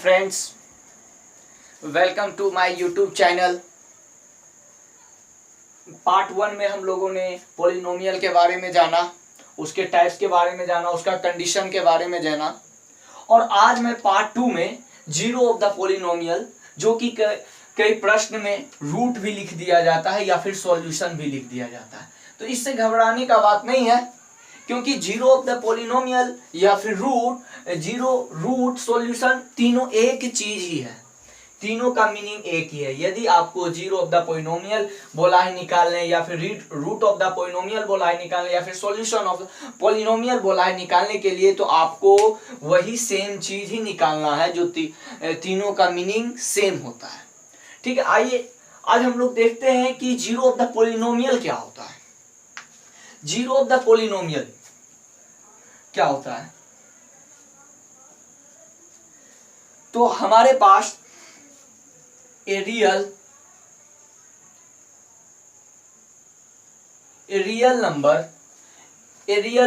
Friends, welcome to my YouTube channel. Part 1 में हम लोगों ने पॉलिनोमियल के बारे में जाना, उसके टाइप्स के बारे में जाना, उसका कंडीशन के बारे में जाना। और आज मैं पार्ट 2 में जीरो ऑफ द पॉलिनोमियल, जो कि कई प्रश्न में रूट भी लिख दिया जाता है या फिर सॉल्यूशन भी लिख दिया जाता है। तो इससे घबराने का बात नहीं है, क्योंकि जीरो ऑफ द पॉलिनोमियल या फिर रूट सॉल्यूशन तीनों एक चीज ही है, तीनों का मीनिंग एक ही है। यदि आपको जीरो ऑफ द पॉलिनोमियल बोला है निकालने, या फिर रूट ऑफ द पॉलिनोमियल बोला है निकालने, या फिर सॉल्यूशन ऑफ पॉलिनोमियल बोला है निकालने के लिए, तो आपको वही सेम चीज ही निकालना है जो तीनों का मीनिंग सेम होता है। ठीक है, आइए आज हम लोग देखते हैं कि जीरो ऑफ द पॉलिनोमियल क्या होता है। जीरो ऑफ द पॉलिनोमियल क्या होता है? तो हमारे पास ए रियल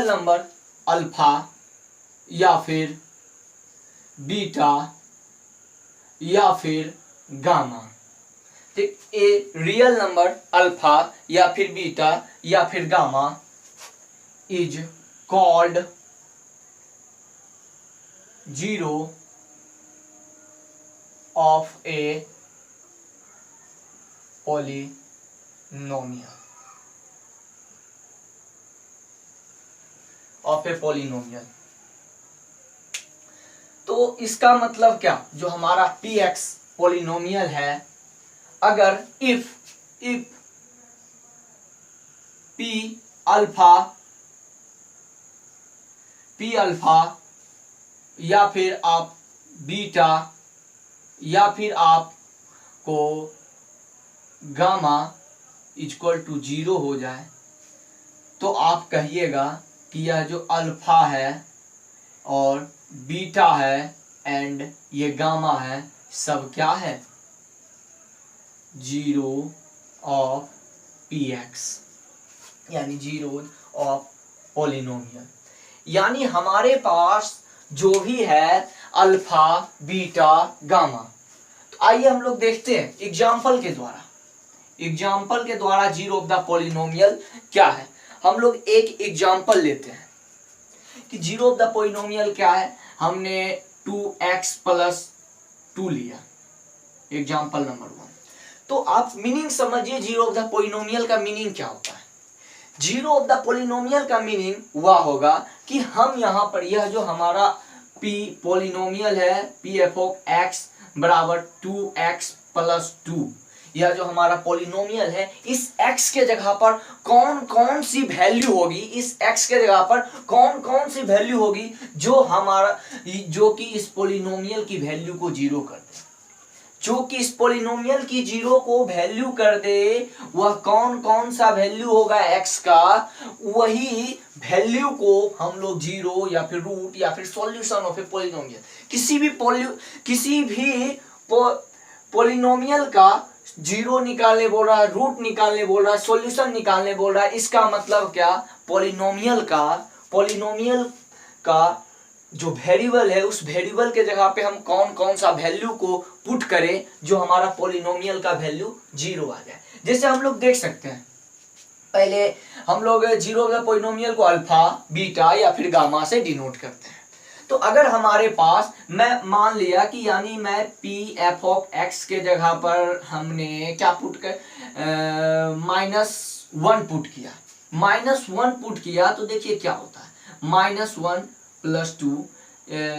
नंबर अल्फा या फिर बीटा या फिर गामा। ठीक, ए रियल नंबर अल्फा या फिर बीटा या फिर gamma is called zero of a polynomial. तो इसका मतलब क्या, जो हमारा px पॉलिनोमियल है, अगर इफ p अल्फा या फिर आप बीटा या फिर आपको गामा इक्वल टू 0 हो जाए, तो आप कहिएगा कि यह जो अल्फा है और बीटा है एंड ये गामा है, सब क्या है? जीरो ऑफ px, यानी जीरो ऑफ पॉलिनोमियल। यानी हमारे पास जो भी है अल्फा बीटा गामा। तो आइए हम लोग देखते हैं एग्जाम्पल के द्वारा जीरो ऑफ द पॉलिनोमियल क्या है। हम लोग एक एग्जाम्पल लेते हैं कि जीरो ऑफ द पॉलिनोमियल क्या है। हमने 2x+2 लिया, एग्जाम्पल नंबर 1। तो आप मीनिंग समझिए, जीरो ऑफ द पॉलिनोमियल का मीनिंग क्या होता है। जीरो ऑफ द पॉलिनोमियल का मीनिंग वह होगा कि हम यहाँ पर यह जो हमारा p पॉलिनोमियल है, p(f(x) बराबर 2x+2, यह जो हमारा पॉलिनोमियल है, इस x के जगह पर कौन कौन सी वैल्यू होगी, इस x के जगह पर कौन कौन सी वैल्यू होगी जो कि इस पॉलिनोमियल की वैल्यू को जीरो कर दे, जो कि इस पॉलिनोमियल की जीरो को वैल्यू कर दे। वह कौन कौन सा वैल्यू होगा x का, वही वैल्यू को हम लोग जीरो या फिर रूट या फिर सॉल्यूशन ऑफ ए पॉलिनोमियल, किसी भी पॉलिनोमियल का जीरो निकालने बोल रहा है, रूट निकालने बोल रहा है, सॉल्यूशन निकालने बोल रहा है। इसका मतलब क्या, पॉलिनोमियल का जो वेरिएबल है, उस वेरिएबल के जगह पे हम कौन कौन सा वैल्यू को पुट करें जो हमारा पॉलिनोमियल का वैल्यू जीरो आ जाए। जैसे हम लोग देख सकते हैं, पहले हम लोग जीरो ऑफ द पॉलिनोमियल को अल्फा बीटा या फिर गामा से डिनोट करते हैं। तो अगर हमारे पास, मैं मान लिया कि यानी मैं p(f(x) के जगह पर हमने क्या पुट कर -1 पुट किया, तो देखिए क्या होता है। -1+2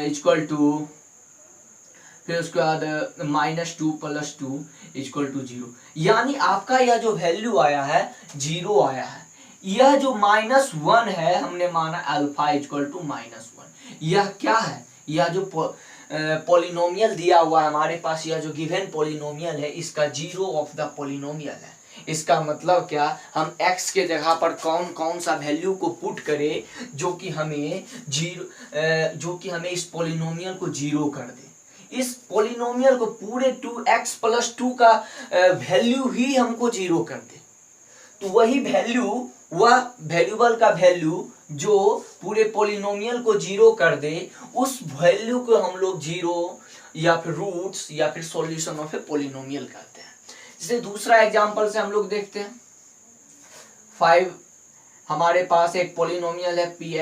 इक्वल टू, फिर उसके बाद -2+2 इक्वल टू 0। यानी आपका यह जो वैल्यू आया है, 0 आया है। यह जो -1 है, हमने माना अल्फा इक्वल टू -1। यह क्या है, यह जो पॉलिनोमियल दिया हुआ है हमारे पास, यह जो गिवन पॉलिनोमियल है, इसका जीरो ऑफ द पॉलिनोमियल है। इसका मतलब क्या, हम x के जगह पर कौन कौन सा वैल्यू को पुट करें जो कि हमें इस पॉलिनोमियल को जीरो कर दे। इस पॉलिनोमियल को पूरे 2x+2 का वैल्यू ही हमको जीरो कर दे। तो वही वैल्यू, वह वेरिएबल का वैल्यू जो पूरे पॉलिनोमियल को जीरो कर दे, उस वैल्यू को हम लोग जीरो या फिर रूट्स या फिर सॉल्यूशन ऑफ ए पॉलिनोमियल कहते हैं। जैसे दूसरा एग्जांपल से हम लोग देखते हैं 5, हमारे पास एक पॉलिनोमियल है p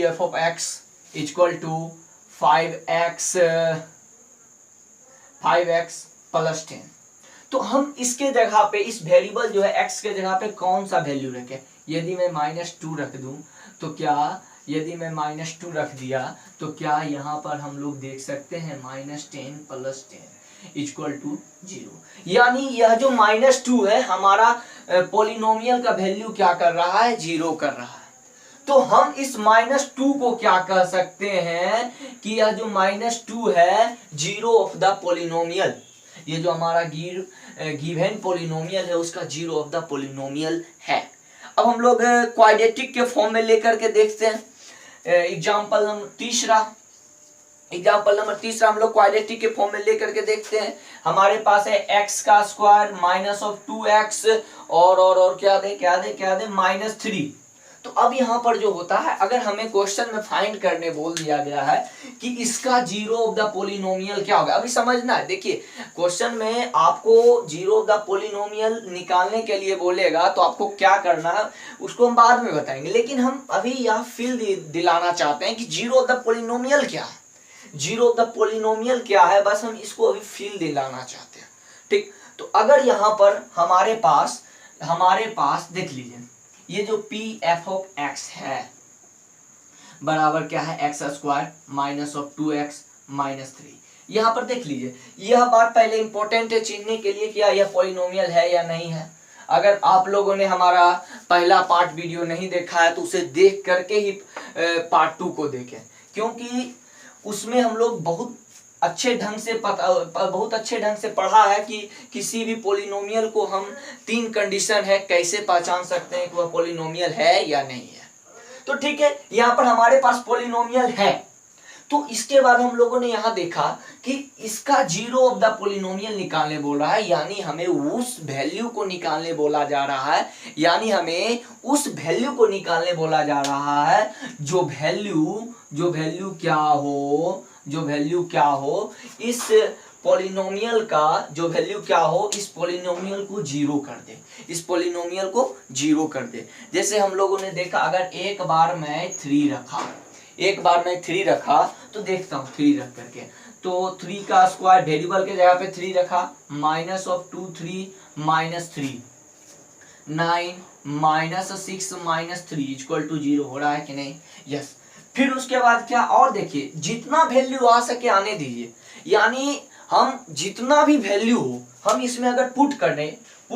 f of x equal to 5x plus 10। तो हम इसके जगह पे इस वेरिएबल जो है x के जगह पे कौन सा वैल्यू रखें? यदि मैं -2 रख दूं तो क्या, यदि मैं -2 रख दिया तो क्या यहाँ पर हम लोग देख सकते हैं -10 प्लस 10 इक्वल टू 0। यानी यह जो -2 है हमारा पॉलिनोमियल का वैल्यू क्या कर रहा है? 0 कर रहा है। तो हम इस -2 को क्या कह सकते हैं कि यह जो -2 है जीरो ऑफ द पॉलिनोमियल, ये जो हमारा गिवन पॉलिनोमियल है उसका जीरो ऑफ द पॉलिनोमियल है। अब हम लोग क्वाड्रेटिक के फॉर्म में लेकर के देखते हैं। एग्जाम्पल नंबर तीसरा हम लोग क्वाड्रेटिक के फॉर्म में लेकर के देखते हैं। हमारे पास है x का स्क्वायर माइनस ऑफ 2x और क्या दे -3। तो अब यहाँ पर जो होता है, अगर हमें क्वेश्चन में फाइंड करने बोल दिया गया है कि इसका जीरो ऑफ द पॉलिनोमियल क्या होगा, अभी समझना है। देखिए क्वेश्चन में आपको जीरो ऑफ द पॉलिनोमियल निकालने के लिए बोलेगा तो आपको क्या करना है उसको हम बाद में बताएंगे, लेकिन हम अभी यह फील दिलाना चाहते हैं कि जीरो ऑफ द पॉलिनोमियल क्या है, जीरो ऑफ द पॉलिनोमियल क्या है, बस हम इसको अभी फील दिलाना चाहते हैं। ठीक, तो अगर यहाँ पर हमारे पास देख लीजिए ये जो पी एफ ऑफ एक्स है बराबर क्या है? X square minus of 2x minus 3। यहाँ पर देख लीजिए, यह बात पहले इंपॉर्टेंट है चिन्हने के लिए कि यह पॉलिनोमियल है या नहीं है। अगर आप लोगों ने हमारा पहला पार्ट वीडियो नहीं देखा है तो उसे देख करके ही पार्ट 2 को देखें, क्योंकि उसमें हम लोग बहुत अच्छे ढंग से पढ़ा है कि किसी भी पॉलिनोमियल को हम 3 कंडीशन है कैसे पहचान सकते हैं कि वह पॉलिनोमियल है या नहीं है। तो ठीक है, यहाँ पर हमारे पास पॉलिनोमियल है, तो इसके बाद हम लोगों ने यहाँ देखा कि इसका जीरो ऑफ द पॉलिनोमियल निकालने बोल रहा है, यानी हमें उस वैल्यू को निकालने बोला जा रहा है, जो वैल्यू क्या हो इस पॉलिनोमियल का, जो वैल्यू क्या हो इस पॉलिनोमियल को जीरो कर दे, जैसे हम लोगों ने देखा अगर एक बार मैं 3 रखा तो देखता हूँ 3 रख करके, तो 3 का स्क्वायर वेरिएबल के जगह पे 3 रखा, minus of 2 3 minus 3 9 minus 6 minus 3 equal to 0 हो रहा है कि नहीं? यस। फिर उसके बाद क्या, और देखिए जितना वैल्यू आ सके आने दीजिए, यानी हम जितना भी वैल्यू हो हम इसमें अगर पुट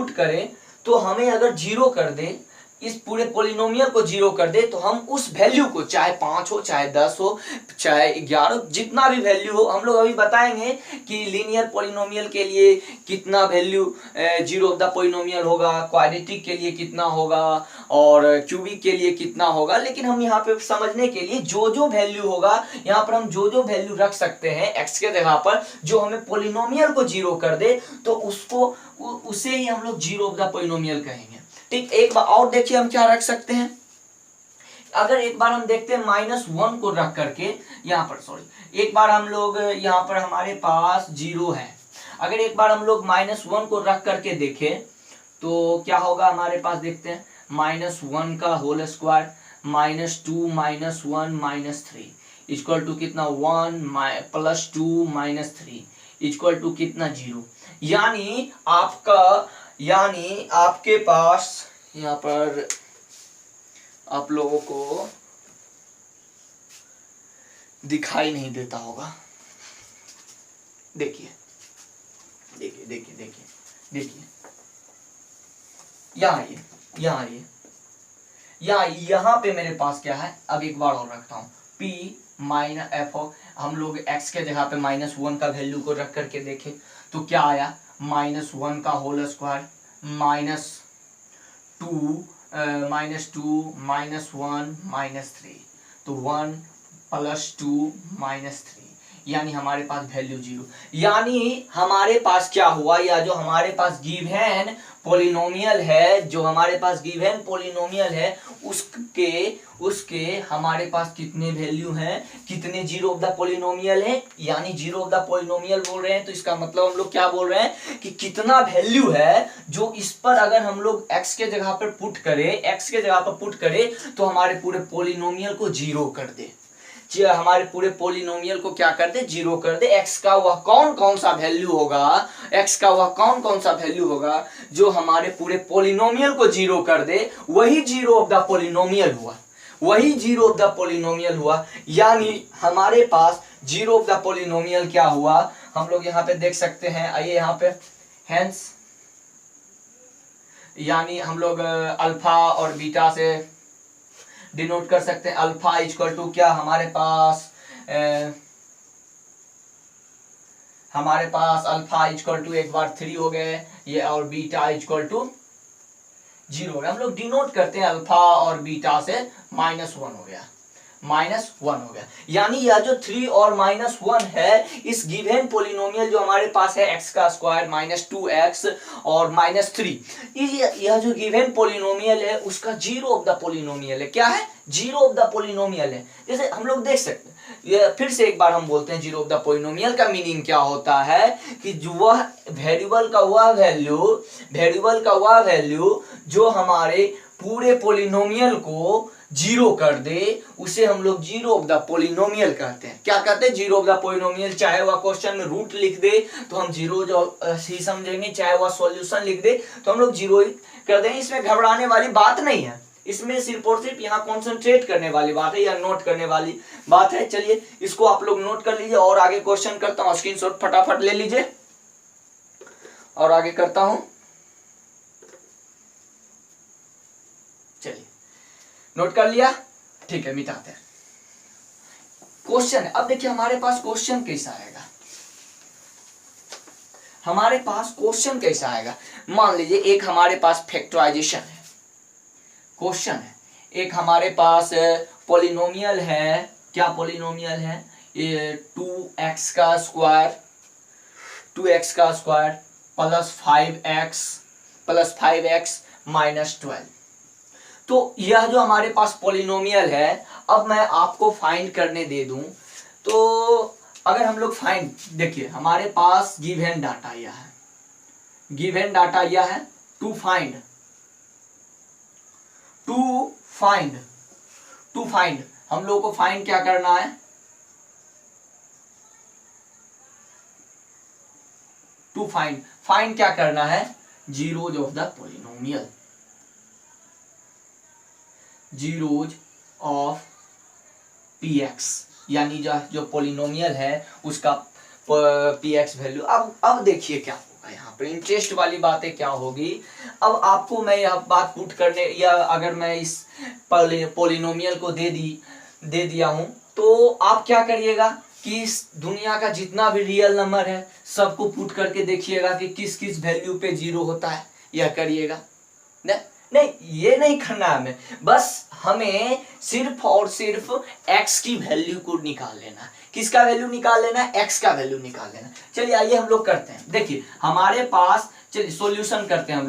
करें तो हमें अगर 0 कर दे, इस पूरे पॉलिनोमियल को 0 कर दे, तो हम उस वैल्यू को चाहे 5 हो चाहे 10 हो चाहे 11 जितना भी वैल्यू हो, हम लोग अभी बताएंगे कि लीनियर पॉलिनोमियल के लिए कितना value zero of the polynomial होगा, क्वाड्रेटिक के लिए कितना होगा और क्यूबिक के लिए कितना होगा। लेकिन हम यहाँ पे समझने के लिए जो वैल्यू होगा यहाँ पर हम जो वैल्यू रख सकते हैं x के जगह पर जो हमें पॉलिनोमियल को 0 कर दे, तो उसे ही हम लोग जीरो ऑफ द पॉलिनोमियल कहेंगे। ठीक, एक बार और देखिए हम क्या रख सकते हैं। अगर एक बार हम देखते हैं -1 को रख करके यहाँ पर एक बार हम लोग यहाँ पर हमारे पास 0 है, अगर एक बार हम लोग -1 को रख करके देखें तो क्या होगा हमारे पास, देखते हैं -1 का होल स्क्वायर -2 -1 -3 इक्वल टू कितना 1 प्लस 2 -3 इक्वल टू कितना 0। यानी आपके पास यहाँ पर आप लोगों को दिखाई नहीं देता होगा, देखिए यहाँ पे मेरे पास क्या है। अब एक बार और रखता हूँ p माइनस एफ, हम लोग x के जगह पे -1 का वैल्यू को रख करके देखें तो क्या आया, -1 का होल स्क्वायर -2 -1 -3, तो 1 प्लस 2 -3, यानी हमारे पास वैल्यू 0। यानी हमारे पास क्या हुआ, या जो हमारे पास गिवन पॉलिनोमियल है, जो हमारे पास गिवन पॉलिनोमियल है, उसके हमारे पास कितने वैल्यू हैं, कितने जीरो ऑफ द पॉलिनोमियल है, यानी जीरो ऑफ द पॉलिनोमियल बोल रहे हैं तो इसका मतलब हम लोग क्या बोल रहे हैं कि कितना वैल्यू है जो इस पर अगर हम लोग x के जगह पर पुट करें तो हमारे पूरे पॉलिनोमियल को जीरो कर दे, हमारे पूरे पॉलिनोमियल को क्या कर दे, जीरो कर दे। x का वह कौन कौन सा वैल्यू होगा जो हमारे पूरे पॉलिनोमियल को जीरो कर दे, वही जीरो ऑफ द पॉलिनोमियल हुआ। यानी हमारे पास जीरो ऑफ द पॉलिनोमियल क्या हुआ, हम लोग यहाँ पे देख सकते हैं, आइए यहाँ पे, हेंस यानी हम लोग अल्फा और बीटा से डिनोट कर सकते हैं। अल्फा इक्वल टू क्या, हमारे पास अल्फा इक्वल टू एक बार 3 हो गए ये, और बीटा इक्वल टू 0 हो गया। हम लोग डिनोट करते हैं अल्फा और बीटा से -1 हो गया, यानी यह जो 3 और -1 है, इस गिवन पॉलिनोमियल जो हमारे पास है x का स्क्वायर -2x और -3, यह जो गिवन पॉलिनोमियल है उसका जीरो ऑफ द पॉलिनोमियल है। क्या है, जीरो ऑफ द पॉलिनोमियल है। जैसे हम लोग देख सकते हैं, ये फिर से एक बार हम बोलते हैं, जीरो ऑफ द पॉलिनोमियल का मीनिंग क्या होता है कि जो वह वेरिएबल का वह वैल्यू जो हमारे पूरे पॉलिनोमियल को जीरो कर दे, उसे हम लोग जीरो ऑफ द पॉलिनोमियल कहते हैं। क्या कहते हैं, जीरो ऑफ द पॉलिनोमियल। चाहे वह क्वेश्चन में रूट लिख दे तो हम जीरो जो ही समझेंगे, चाहे वह सॉल्यूशन लिख दे तो हम लोग जीरो ही कर देंगे। इसमें घबराने वाली बात नहीं है, इसमें सिर्फ और सिर्फ यहाँ कॉन्सेंट्रेट करने वाली बात है या नोट करने वाली बात है। चलिए इसको आप लोग नोट कर लीजिए और आगे क्वेश्चन करता हूँ, स्क्रीनशॉट फटाफट ले लीजिए और आगे करता हूं। चलिए नोट कर लिया, ठीक है, मिटाते हैं। क्वेश्चन, अब देखिए हमारे पास क्वेश्चन कैसा आएगा, मान लीजिए एक हमारे पास फैक्टराइजेशन है, क्वेश्चन है, एक हमारे पास पॉलिनोमियल है। क्या पॉलिनोमियल है, ये 2x का स्क्वायर प्लस 5x माइनस 12। तो यह जो हमारे पास पॉलिनोमियल है, अब मैं आपको फाइंड करने दे दूं तो अगर हम लोग फाइंड, देखिए हमारे पास गिवन डाटा यह है, टू फाइंड हम लोग को फाइंड क्या करना है, फाइंड क्या करना है, zeros of the polynomial, zeros of px, यानी जो पॉलिनोमियल है उसका px वैल्यू। अब देखिए क्या होगा, यहाँ पर इंटरेस्ट वाली बातें क्या होगी। अब आपको मैं यह बात पुट करने, या अगर मैं इस पॉलिनोमियल को दे दिया हूं तो आप क्या करिएगा कि इस दुनिया का जितना भी रियल नंबर है सबको पुट करके देखिएगा कि किस किस वैल्यू पे जीरो होता है, यह करिएगा। नहीं, ये नहीं करना है हमें, बस हमें सिर्फ और सिर्फ x की वैल्यू को निकाल लेना। किसका वैल्यू निकाल लेना है, x का वैल्यू निकाल लेना। चलिए आइए हम लोग करते हैं, देखिए हमारे पास, चलिए सॉल्यूशन करते हैं,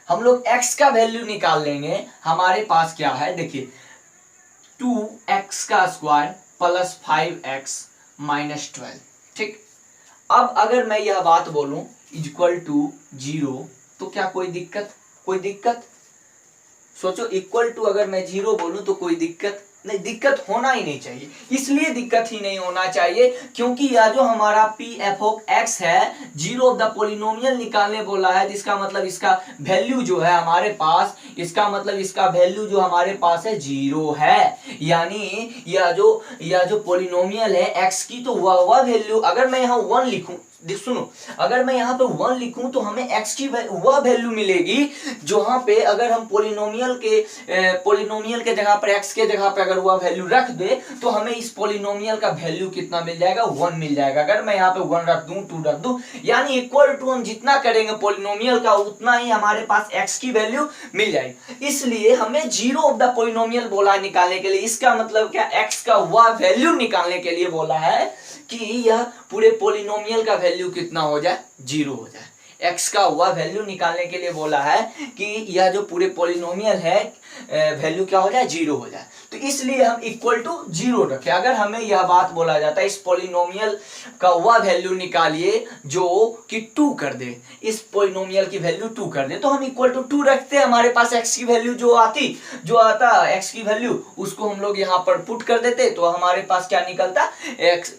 हम लोग x का वैल्यू निकाल लेंगे। हमारे पास क्या है, देखिए 2x का स्क्वायर प्लस 5x माइनस 12, ठीक। अब अगर मैं यह बात बोलूं इक्वल टू 0 तो क्या कोई दिक्कत, सोचो, इक्वल टू अगर मैं 0 बोलूं तो कोई दिक्कत नहीं, दिक्कत होना ही नहीं चाहिए। इसलिए दिक्कत ही नहीं होना चाहिए क्योंकि यह जो हमारा pf ऑफ x है, जीरो ऑफ द पॉलिनोमियल निकालने बोला है, जिसका मतलब इसका वैल्यू जो है हमारे पास, इसका मतलब इसका वैल्यू जो हमारे पास है 0 है। यानी यह जो पॉलिनोमियल है x की, तो वह वैल्यू, अगर मैं यहाँ 1 लिखूं, सुनो, अगर मैं यहाँ पे 1 लिखूं तो हमें x की वह वैल्यू मिलेगी जहाँ पे अगर हम पोलिनोमियल के जगह पर x के जगह पे अगर वह वैल्यू रख दे तो हमें इस पोलिनोमियल का वैल्यू कितना मिल जाएगा, 1 मिल जाएगा। अगर मैं यहाँ पे 1 रख दूं, 2 रख दूं, यानी इक्वल टू हम जितना करेंगे पोलिनोमियल का उतना ही हमारे पास x की वैल्यू मिल जाएगी। इसलिए हमें जीरो ऑफ द पोलिनोमियल बोला है निकालने के लिए। इसका मतलब क्या, x का वह वैल्यू निकालने के लिए बोला है कि यह पूरे पोलिनोमियल का वैल्यू कितना हो जाए, 0 हो जाए। x का वह वैल्यू निकालने के लिए बोला है कि यह जो पूरे पोलिनोमियल है वैल्यू क्या हो जाए, 0 हो जाए। तो इसलिए हम इक्वल टू 0 रखें। अगर हमें यह बात बोला जाता है इस पोलिनोमियल का वह वैल्यू निकालिए जो कि 2 कर दे, इस पोलिनोमियल की वैल्यू 2 कर दे, तो हम इक्वल टू 2 रखते हैं। हमारे पास x की वैल्यू जो आता x की वैल्यू उसको हम लोग यहाँ पर पुट कर देते, तो हमारे पास क्या निकलता, x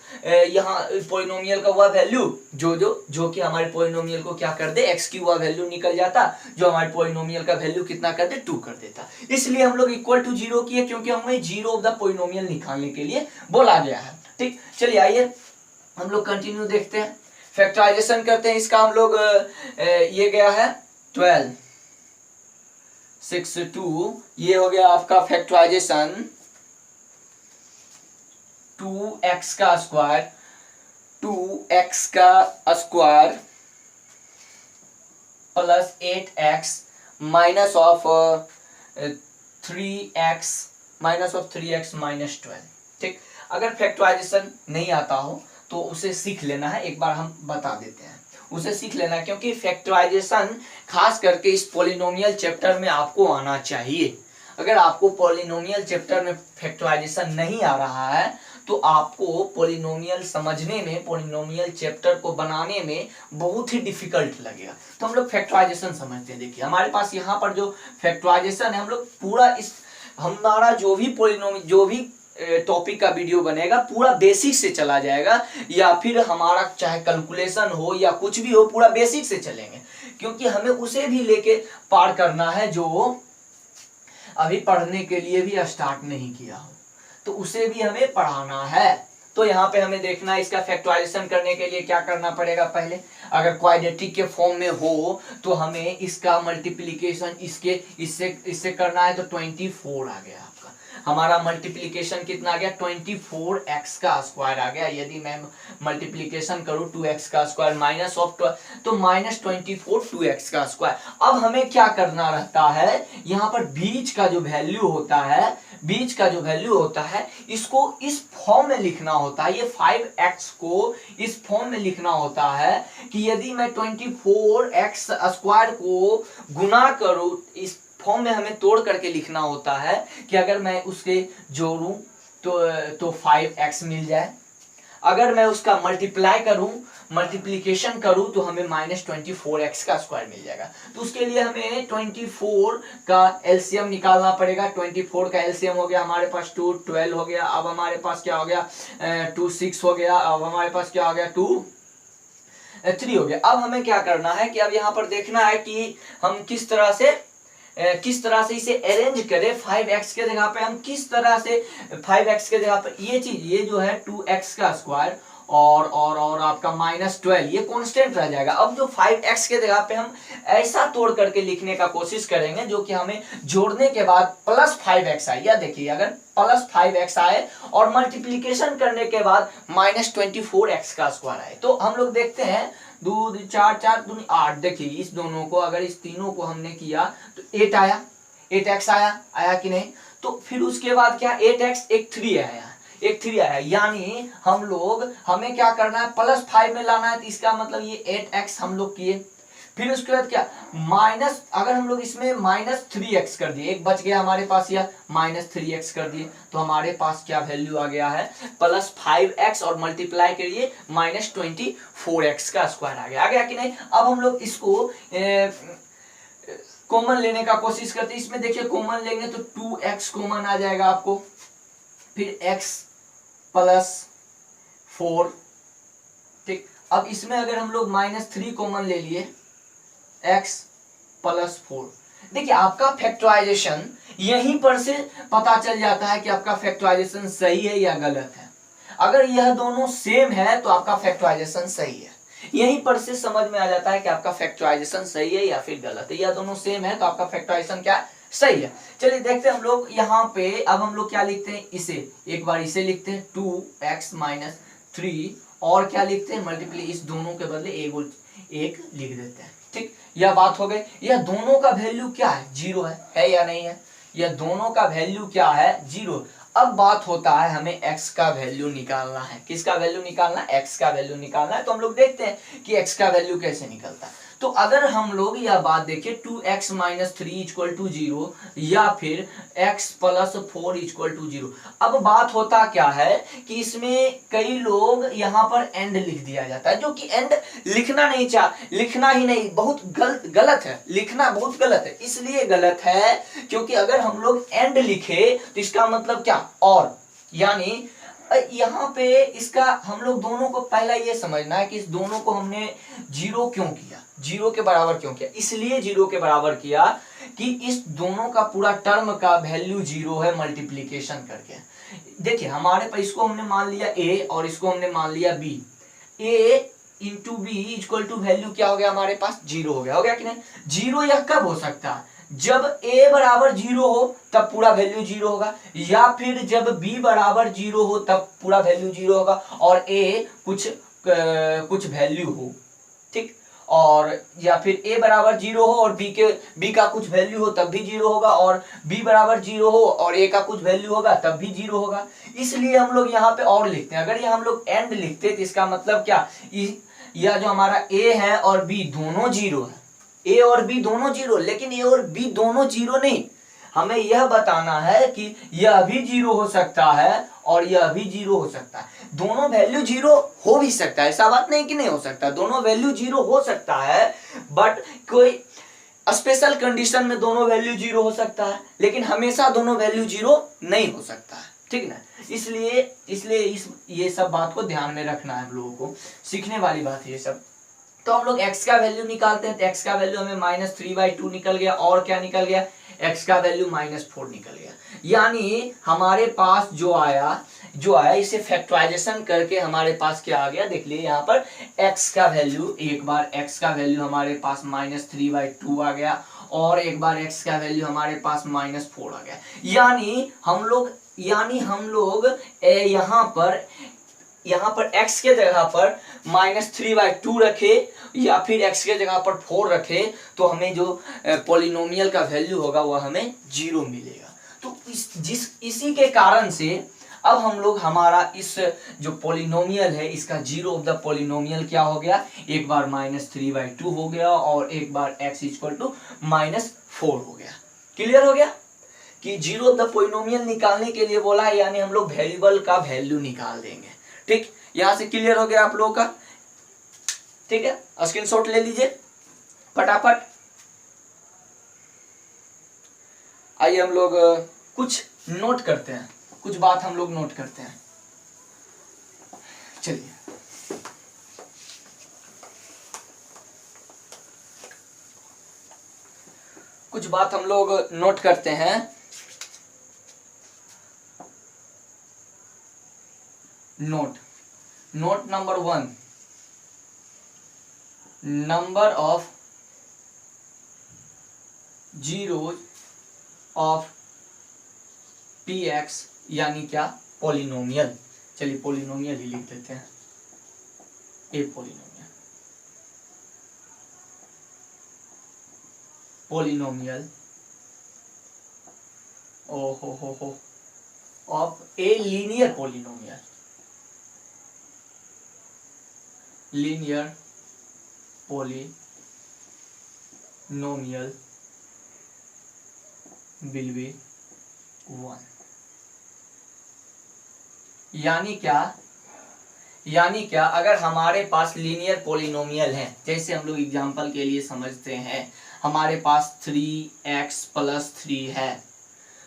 यहाँ पोलिनोमियल का वह वैल्यू जो कि हमारे पोलिनोमियल को क्या कर दे, x की वह वैल्यू निकल जाता जो हमारे पोलिनोमियल का वैल्यू कितना कर दे, 2 कर देता। इसलिए हम लोग इक्वल टू 0 किए क्योंकि हमें जीरो ऑफ द पोलिनोमियल निकालने के लिए बोला गया है। ठीक, चलिए आइए हम लोग कंटिन्यू देखते हैं, फैक्टराइजेशन करते हैं इसका। हम लोग ये गया है 12 6 2, ये हो गया आपका फैक्टराइजेशन 2x का स्क्वायर 2x का square plus 8x minus of 3x minus 12। ठीक, अगर फैक्टराइजेशन नहीं आता हो तो उसे सीख लेना है, एक बार हम बता देते हैं, उसे सीख लेना है क्योंकि फैक्टराइजेशन खास करके इस पॉलिनोमियल चैप्टर में आपको आना चाहिए। अगर आपको पॉलिनोमियल चैप्टर में फैक्टराइजेशन नहीं आ रहा है तो आपको पॉलिनोमियल समझने में, पॉलिनोमियल चैप्टर को बनाने में बहुत ही डिफिकल्ट लगेगा। तो हम लोग फैक्टराइजेशन समझते हैं। देखिए हमारे पास यहाँ पर जो फैक्टराइजेशन है, हम लोग पूरा इस हमारा जो भी पॉलिनोमियल जो भी टॉपिक का वीडियो बनेगा पूरा बेसिक से चला जाएगा, या फिर हमारा चाहे कैलकुलेशन हो या कुछ भी हो पूरा बेसिक से चलेंगे, क्योंकि हमें उसे भी लेके पार करना है जो अभी पढ़ने के लिए भी स्टार्ट नहीं किया हो, तो उसे भी हमें पढ़ाना है। तो यहाँ पे हमें देखना है इसका फैक्टराइजेशन करने के लिए क्या करना पड़ेगा। पहले अगर क्वाड्रेटिक के फॉर्म में हो तो हमें इसका मल्टीप्लिकेशन इससे करना है, तो 24 आ गया आपका। हमारा मल्टीप्लिकेशन कितना आ गया, 24x का स्क्वायर आ गया। यदि मैं मल्टीप्लिकेशन करूं 2x का स्क्वायर माइनस ऑफ तो माइनस 24 2x का स्क्वायर। अब हमें क्या करना रहता है, यहाँ पर बीच का जो वैल्यू होता है इसको इस फॉर्म में लिखना होता है। ये 5x को इस फॉर्म में लिखना होता है कि यदि मैं 24x स्क्वायर को गुना करूं, इस फॉर्म में हमें तोड़ करके लिखना होता है कि अगर मैं उसके जोड़ूं तो 5x मिल जाए। अगर मैं उसका मल्टीप्लिकेशन करूं तो हमें माइनस 24x का स्क्वायर मिल जाएगा। तो उसके लिए हमें 24 का एलसीएम निकालना पड़ेगा। 24 का एलसीएम हो गया हमारे पास 2, 12 हो गया। अब हमारे पास क्या हो गया 2, 6 हो गया। अब हमारे पास क्या हो गया 2, 3 हो गया। अब हमें क्या करना है कि अब यहाँ पर देखना है कि हम किस तरह से इसे अरेंज करें। 5x के जगह पे हम किस तरह से 5x के जगह पे ये जो है 2x का स्क्वायर और आपका माइनस 12 ये कांस्टेंट रह जाएगा। अब जो 5x के जगह पे हम ऐसा तोड़ करके लिखने का कोशिश करेंगे जो कि हमें जोड़ने के बाद प्लस 5x आए। या देखिए अगर प्लस 5x आए और मल्टीप्लिकेशन करने के बाद माइनस 24x का स्क्वायर आए, तो हम लोग देखते हैं 2 4 4 दूनी 8। देखिए इस दोनों को अगर इस तीनों को हमने किया तो 8 आया, 8x आया कि नहीं। तो फिर उसके बाद क्या 8x एक 3 आया, यानी हमें क्या करना है प्लस 5 में लाना है। तो इसका मतलब ये 8x हम लोग किए। फिर उसके बाद क्या माइनस, अगर हम लोग इसमें माइनस 3x कर दिए, एक बच गया हमारे पास, या माइनस 3x कर दिए, तो हमारे पास क्या वैल्यू आ गया है प्लस 5x और मल्टीप्लाई करिए माइनस 24x का स्क्वायर आ गया कि नहीं। अब हम लोग इसको कॉमन लेने का कोशिश करते हैं। इसमें देखिए कॉमन लेंगे तो 2x कॉमन आ जाएगा आपको, फिर x प्लस 4। ठीक, अब इसमें अगर हम लोग माइनस 3 कॉमन ले लिए x प्लस 4। देखिए आपका फैक्टराइजेशन यहीं पर से पता चल जाता है कि आपका फैक्टराइजेशन सही है या गलत है। अगर यह दोनों सेम है तो आपका फैक्टराइजेशन सही है, यहीं पर से समझ में आ जाता है कि आपका फैक्टराइजेशन सही है या फिर गलत है। या दोनों सेम है तो आपका फैक्टराइजेशन क्या सही है। चलिए देखते हैं हम लोग यहाँ पे। अब हम लोग क्या लिखते हैं, इसे एक बार इसे लिखते हैं 2x माइनस 3 और क्या लिखते हैं मल्टीप्लाई, इस दोनों के बदले एक लिख देते हैं। ठीक, यह बात हो गई। यह दोनों का वैल्यू क्या है, जीरो है या नहीं है। यह दोनों का वैल्यू क्या है, जीरो। अब बात होता है हमें x का वैल्यू निकालना है। किसका वैल्यू निकालना है, x का वैल्यू निकालना है। तो हम लोग देखते हैं कि x का वैल्यू कैसे निकलता है। तो अगर हम लोग यह बात देखें 2x माइनस 3 इक्वल टू 0 या फिर x प्लस 4 इक्वल टू 0। अब बात होता क्या है कि इसमें कई लोग यहाँ पर एंड लिख दिया जाता है, जो कि एंड लिखना ही नहीं, बहुत गलत है। लिखना बहुत गलत है। इसलिए गलत है क्योंकि अगर हम लोग एंड लिखे तो इसका मतलब क्या, और, यानी यहाँ पे इसका हम लोग दोनों को पहला ये समझना है कि इस दोनों को हमने जीरो क्यों किया, जीरो के बराबर क्यों किया। इसलिए जीरो के बराबर किया कि इस दोनों का पूरा टर्म का वैल्यू जीरो है मल्टीप्लीकेशन करके। देखिए हमारे पास इसको हमने मान लिया a और इसको हमने मान लिया b। a into b equal to value क्या हो गया हमारे पास, जीरो हो गया कि नहीं। जीरो यह कब हो सकता है, जब a बराबर जीरो हो तब पूरा वैल्यू जीरो होगा, या फिर जब b बराबर जीरो हो तब पूरा वैल्यू जीरो होगा, और a कुछ वैल्यू हो। ठीक, और या फिर a बराबर जीरो हो और b का कुछ वैल्यू हो तब भी जीरो होगा, और b बराबर जीरो हो और a का कुछ वैल्यू होगा तब भी जीरो होगा। इसलिए हम लोग यहाँ पे और लिखते हैं। अगर ये हम लोग एंड लिखते तो इसका मतलब क्या, यह जो हमारा a है और b दोनों जीरो है, ए और बी दोनों जीरो, लेकिन ए और बी दोनों जीरो नहीं। हमें यह बताना है कि यह भी जीरो हो सकता है और यह भी जीरो हो सकता है। दोनों वैल्यू जीरो हो भी सकता है, ऐसा बात नहीं कि नहीं हो सकता, दोनों वैल्यू जीरो हो सकता है, बट कोई स्पेशल कंडीशन में दोनों वैल्यू जीरो हो सकता है, लेकिन हमेशा दोनों वैल्यू जीरो नहीं हो सकता है। ठीक ना, इसलिए ये सब बात को ध्यान में रखना है, हम लोगों को सीखने वाली बात है ये सब। तो हम लोग x का वैल्यू निकालते हैं, तो x का वैल्यू हमें -3/2 निकल गया, और क्या निकल गया, x का वैल्यू -4 निकल गया। यानी हमारे पास जो आया इसे फैक्टराइजेशन करके हमारे पास क्या आ गया, देख लिए यहाँ पर x का वैल्यू, एक बार x का वैल्यू हमारे पास -3/2 आ गया, और एक बार x का वैल्यू हमारे पास -4 आ गया। यानी हम लोग यहाँ पर x के जगह पर -3/2 रखे या फिर x के जगह पर 4 रखे तो हमें जो पॉलिनोमियल का वैल्यू होगा वह हमें जीरो मिलेगा। तो इसी के कारण से अब हम लोग हमारा इस जो पॉलिनोमियल है इसका जीरो ऑफ द पॉलिनोमियल क्या हो गया, एक बार -3/2 हो गया और एक बार x इक्वल टू -4 हो गया। क्लियर हो गया कि जीरो ऑफ द पॉलिनोमियल निकालने के लिए बोला है, यानी हम लोग वेरिएबल का वैल्यू निकाल देंगे। ठीक, यहां से क्लियर हो गया आप लोगों का। ठीक है, स्क्रीनशॉट ले लीजिए फटाफट। आइए हम लोग कुछ नोट करते हैं, कुछ बात हम लोग नोट करते हैं। चलिए कुछ बात हम लोग नोट करते हैं। Note number 1, number of zeros of px, यानी क्या, पॉलिनोमियल। चलिए पॉलिनोमियल ही लिख देते हैं, ए पॉलिनोमियल हो of a linear polynomial, linear polynomial will be 1। यानी क्या, अगर हमारे पास लीनियर पॉलिनोमियल है, जैसे हम लोग एग्जांपल के लिए समझते हैं, हमारे पास 3x + 3 है,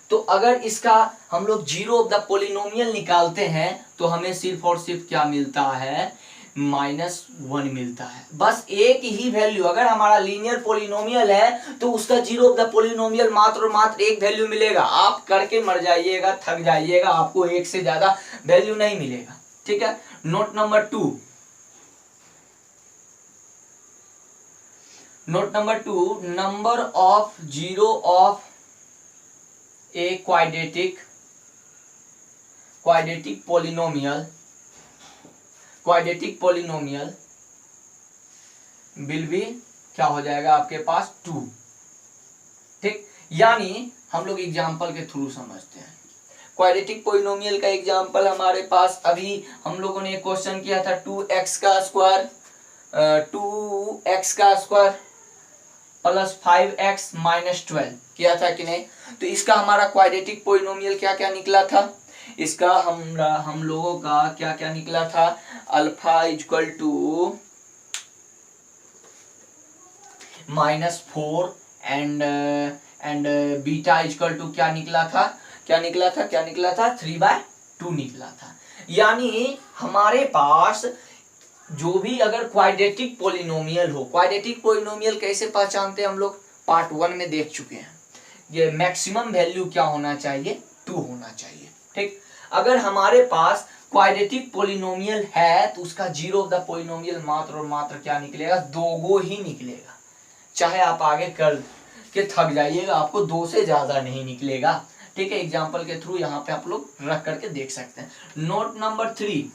तो अगर इसका हम लोग जीरो ऑफ द पॉलिनोमियल निकालते हैं तो हमें सिर्फ और सिर्फ क्या मिलता है, -1 मिलता है। बस एक ही वैल्यू, अगर हमारा लीनियर पॉलिनोमियल है तो उसका जीरो ऑफ द पॉलिनोमियल मात्र और मात्र एक वैल्यू मिलेगा। आप करके मर जाइएगा, थक जाइएगा, आपको एक से ज्यादा वैल्यू नहीं मिलेगा। ठीक है, note number 2, note number 2, number of zero of a quadratic polynomial will be क्या हो जाएगा आपके पास 2। ठीक, यानी हम लोग एग्जाम्पल के थ्रू समझते हैं। क्वाड्रेटिक पॉलिनोमियल का एग्जाम्पल हमारे पास अभी हम लोगों ने क्वेश्चन किया था 2x का स्क्वायर प्लस 5x माइनस 12 किया था कि नहीं। तो इसका हमारा क्वाड्रेटिक पॉलिनोमियल क्या क्या निकला था, इसका हम लोगों का क्या क्या निकला था, alpha equal to -4 and beta equal to क्या निकला था 3/2 निकला था। यानी हमारे पास जो भी अगर क्वाड्रेटिक पॉलिनोमियल हो, क्वाड्रेटिक पॉलिनोमियल कैसे पहचानते हैं हम लोग पार्ट 1 में देख चुके हैं। ये मैक्सिमम वैल्यू क्या होना चाहिए, 2 होना चाहिए। ठीक, अगर हमारे पास क्वाड्रेटिक पॉलिनोमियल है तो उसका जीरो ऑफ द पॉलिनोमियल मात्र और मात्र क्या निकलेगा, 2 ही निकलेगा। चाहे आप आगे कर के थक जाइएगा, आपको 2 से ज्यादा नहीं निकलेगा। ठीक है, एग्जाम्पल के थ्रू यहाँ पे आप लोग रख करके देख सकते हैं। Note number 3,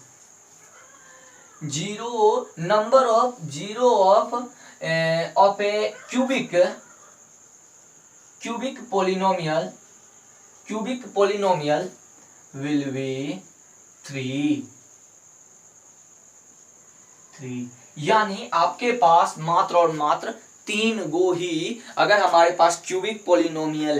number of A cubic polynomial will be 3। यानी आपके पास मात्र और मात्र 3 गो ही, अगर हमारे पास क्यूबिक पोलिनोमियल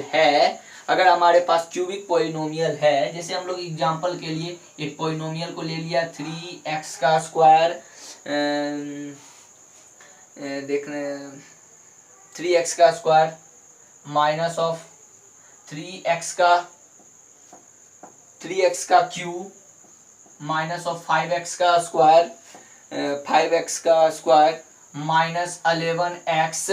है, जैसे हम लोग एग्जांपल के लिए एक पोलिनोमियल को ले लिया 3x का स्क्वायर, देखने 3x का स्क्वायर माइनस ऑफ 3x का क्यूब माइनस ऑफ 5x का स्क्वायर माइनस 11x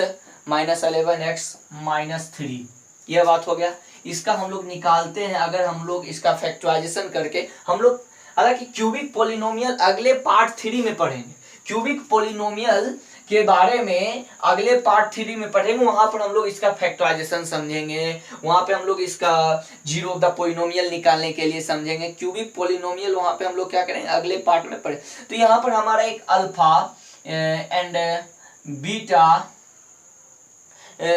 माइनस 3। यह बात हो गया। इसका हम लोग निकालते हैं, अगर हम लोग इसका फैक्टराइजेशन करके हम लोग, हालांकि क्यूबिक पॉलिनोमियल अगले पार्ट 3 में पढ़ेंगे, क्यूबिक पॉलिनोमियल के बारे में अगले पार्ट 3 में पढ़ेंगे। वहां पर हम लोग इसका फैक्टराइजेशन समझेंगे, वहां पे हम लोग इसका जीरो ऑफ द पॉलिनोमियल निकालने के लिए समझेंगे। क्यूबिक पॉलिनोमियल वहां पे हम लोग क्या करेंगे, अगले पार्ट में पढ़े। तो यहाँ पर हमारा एक अल्फा एंड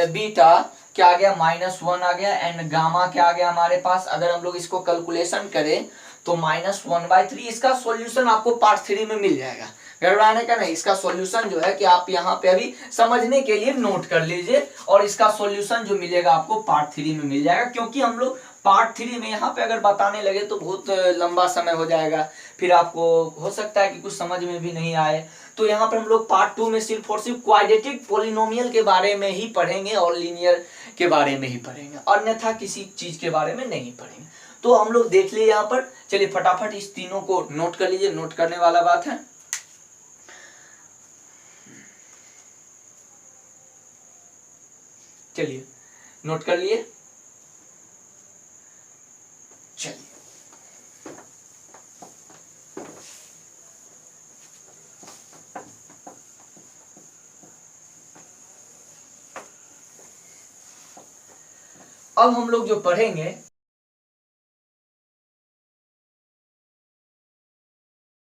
बीटा क्या आ गया, -1 आ गया, एंड गामा क्या आ गया हमारे पास। अगर हम लोग इसको कैलकुलेशन करें तो -1/3। इसका सॉल्यूशन आपको पार्ट 3 में मिल जाएगा, घबराने का नहीं। इसका सॉल्यूशन जो है कि आप यहाँ पे अभी समझने के लिए नोट कर लीजिए, और इसका सॉल्यूशन जो मिलेगा आपको पार्ट 3 में मिल जाएगा। क्योंकि हम लोग पार्ट 3 में यहाँ पे अगर बताने लगे तो बहुत लंबा समय हो जाएगा, फिर आपको हो सकता है कि कुछ समझ में भी नहीं आए। तो यहाँ पर हम लोग पार्ट 2 में सिर्फ और सिर्फ क्वाड्रेटिक पॉलिनोमियल के बारे में ही पढ़ेंगे और लीनियर के बारे में ही पढ़ेंगे, अन्यथा किसी चीज के बारे में नहीं पढ़ेंगे। तो हम लोग देख लिए यहाँ पर। चलिए फटाफट इस तीनों को नोट कर लीजिए, नोट करने वाला बात है। चलिए नोट कर लिए। चलिए अब हम लोग जो पढ़ेंगे